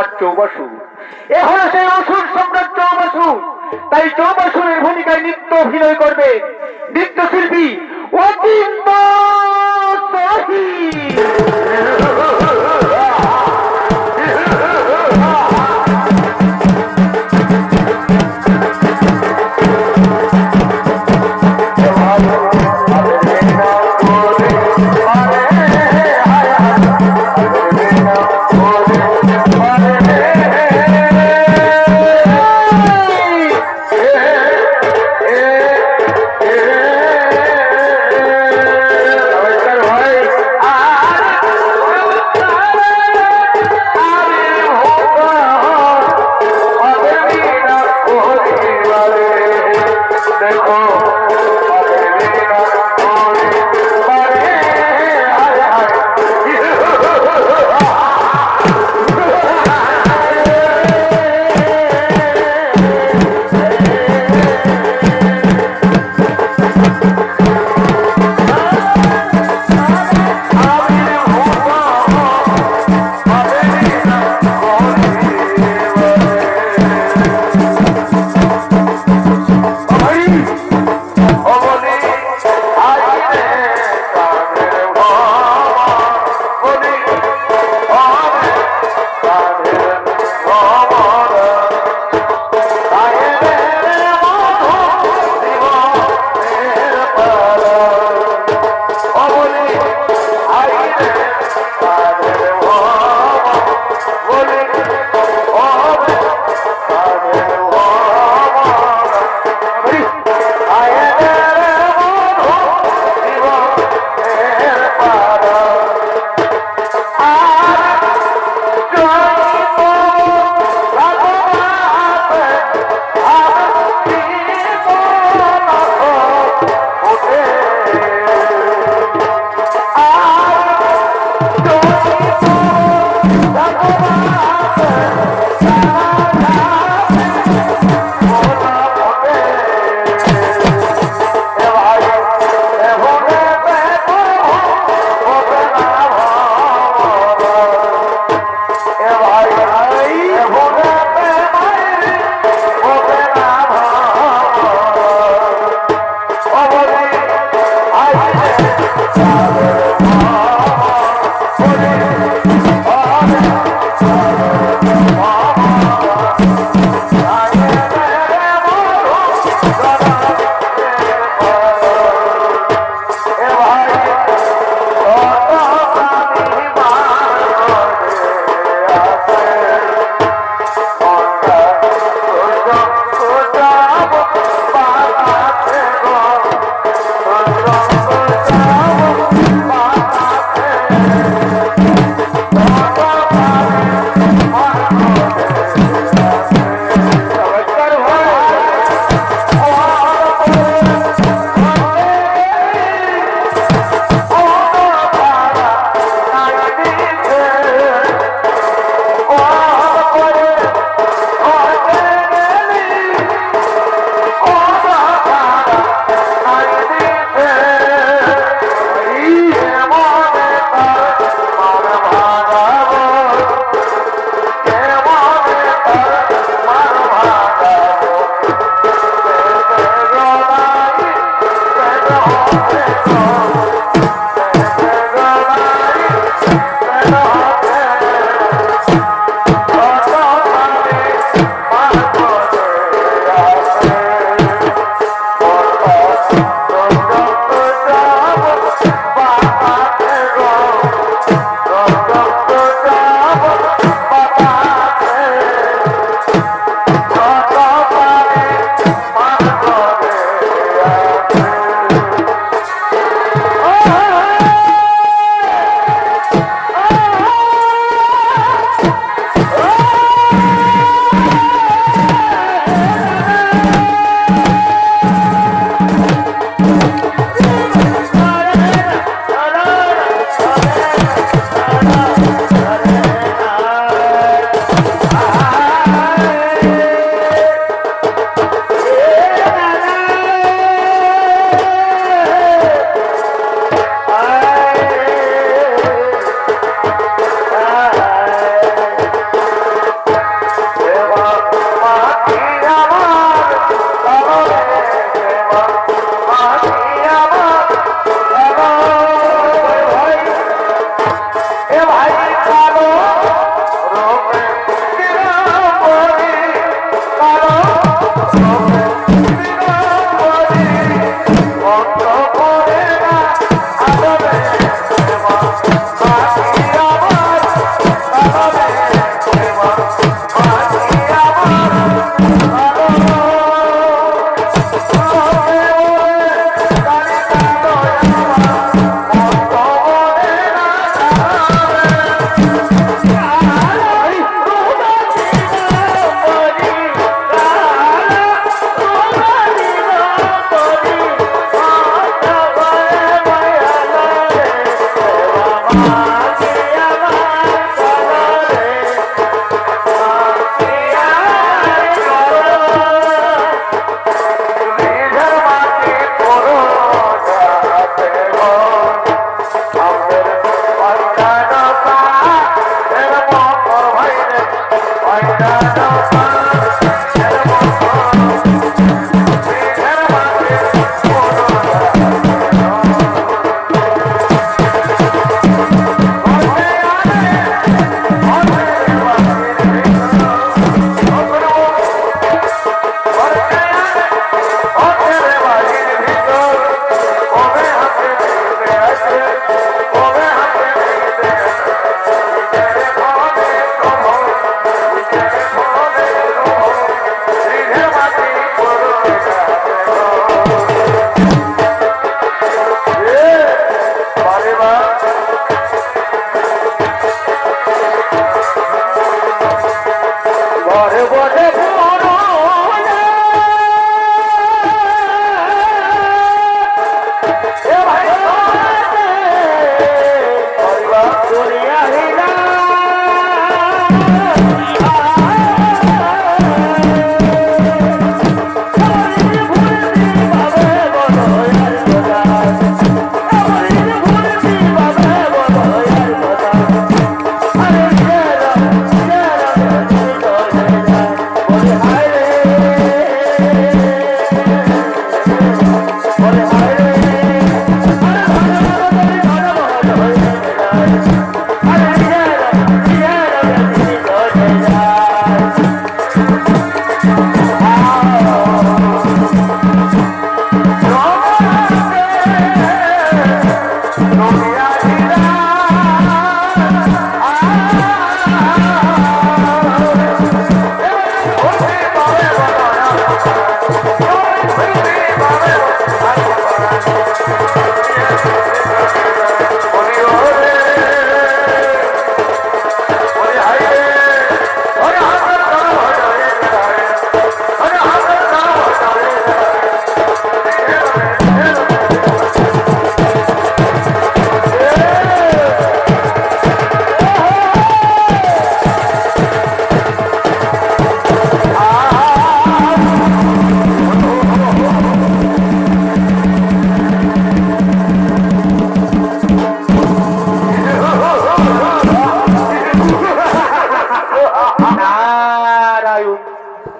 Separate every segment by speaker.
Speaker 1: সম্রাট চৌবাসুর। এখন সেই অসুর সম্রাট চৌবাসুর, তাই চৌবাসুরের ভূমিকায় নৃত্য অভিনয় করবে নৃত্যশিল্পী অচিন্ত সাহি।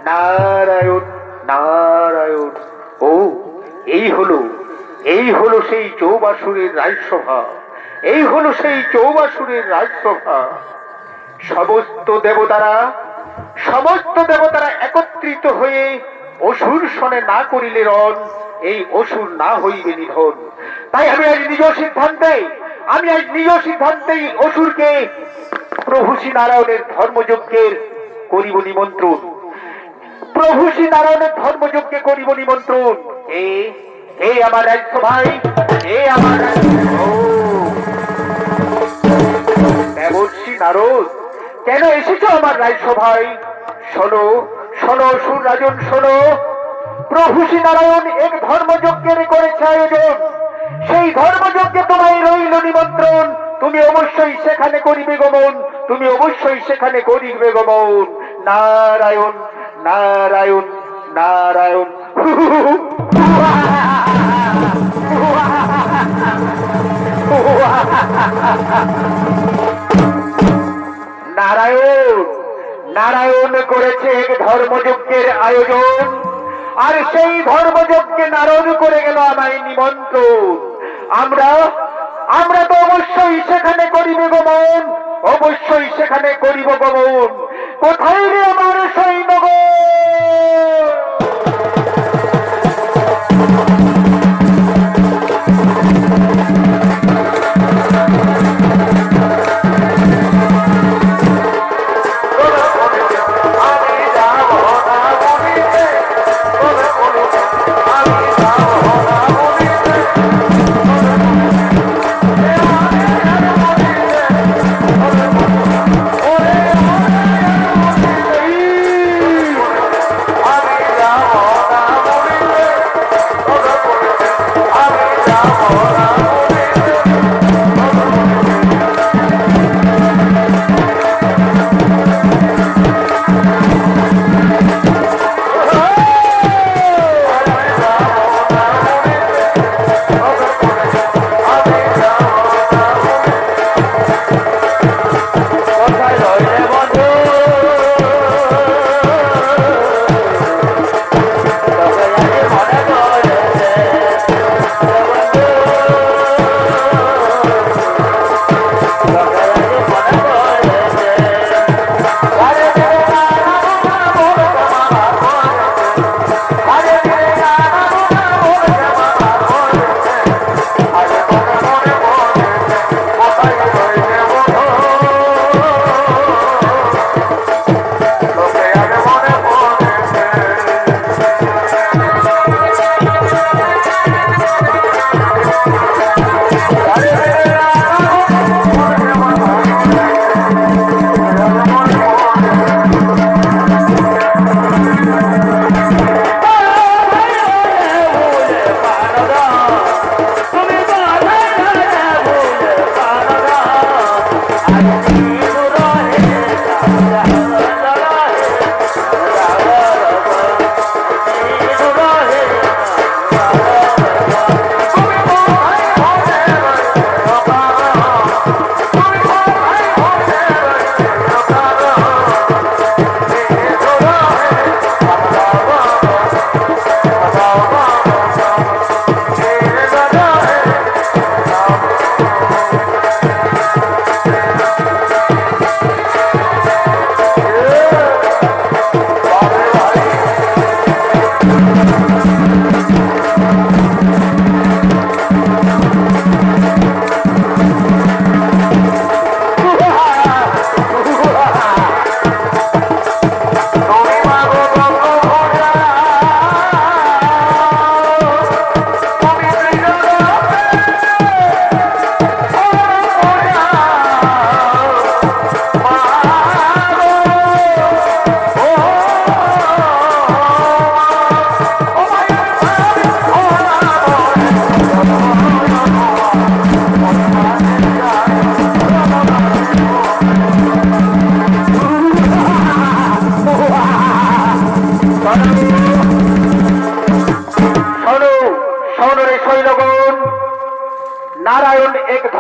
Speaker 1: নারায়ণ নারায়ণ। ও এই হলো সেই চৌবাসুরের রাজসভা, এই হলো সেই চৌবাসুরের রাজসভা। সমস্ত দেবতারা একত্রিত হয়ে অসুর শনে না করিলে রণ, এই অসুর না হইবে নিধন। তাই আমি আজ নিজ সিদ্ধান্তেই অসুরকে প্রভু শ্রী নারায়ণের ধর্মযজ্ঞের করিব নিমন্ত্রণ। প্রভু শ্রী নারায়ণের ধর্মযজ্ঞে করিব নিমন্ত্রণ। হে আমার রাজসভাই, হে আমার দেবর্ষি নারদ, কেন এসেছ আমার রাজসভায়? শোনো শোনো অসুর রাজন, শোনো। প্রভু শ্রী নারায়ণ এক ধর্মযজ্ঞের করেছে আয়োজন, সেই ধর্মযজ্ঞে তোমায় রইল নিমন্ত্রণ। তুমি অবশ্যই সেখানে করিবে গমন, তুমি অবশ্যই সেখানে করিবে গমন। নারায়ণ নারায়ণ নারায়ণ। নারায়ণ নারায়ণ করেছে এক ধর্মযজ্ঞের আয়োজন, আর সেই ধর্মযজ্ঞে নারায়ণ করে গেল আমায় নিমন্ত্রণ। আমরা তো অবশ্যই সেখানে করিবে গমন, অবশ্যই সেখানে করিব গমন। কোথায় রে আমার সৈন্যগণ?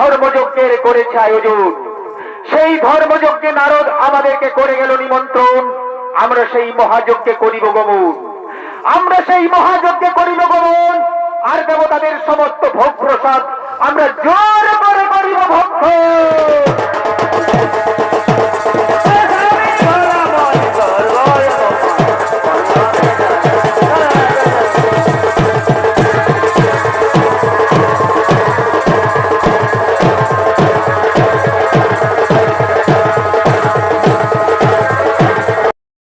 Speaker 1: ধর্মযজ্ঞের করেছে আয়োজন। সেই ধর্মযজ্ঞে নারদ আমাদেরকে করে গেল নিমন্ত্রণ। আমরা সেই মহাযজ্ঞে করিব গমন, আমরা সেই মহাযজ্ঞে করিব গমন, আর দেবতাদের সমস্ত ভোগ প্রসাদ আমরা জয়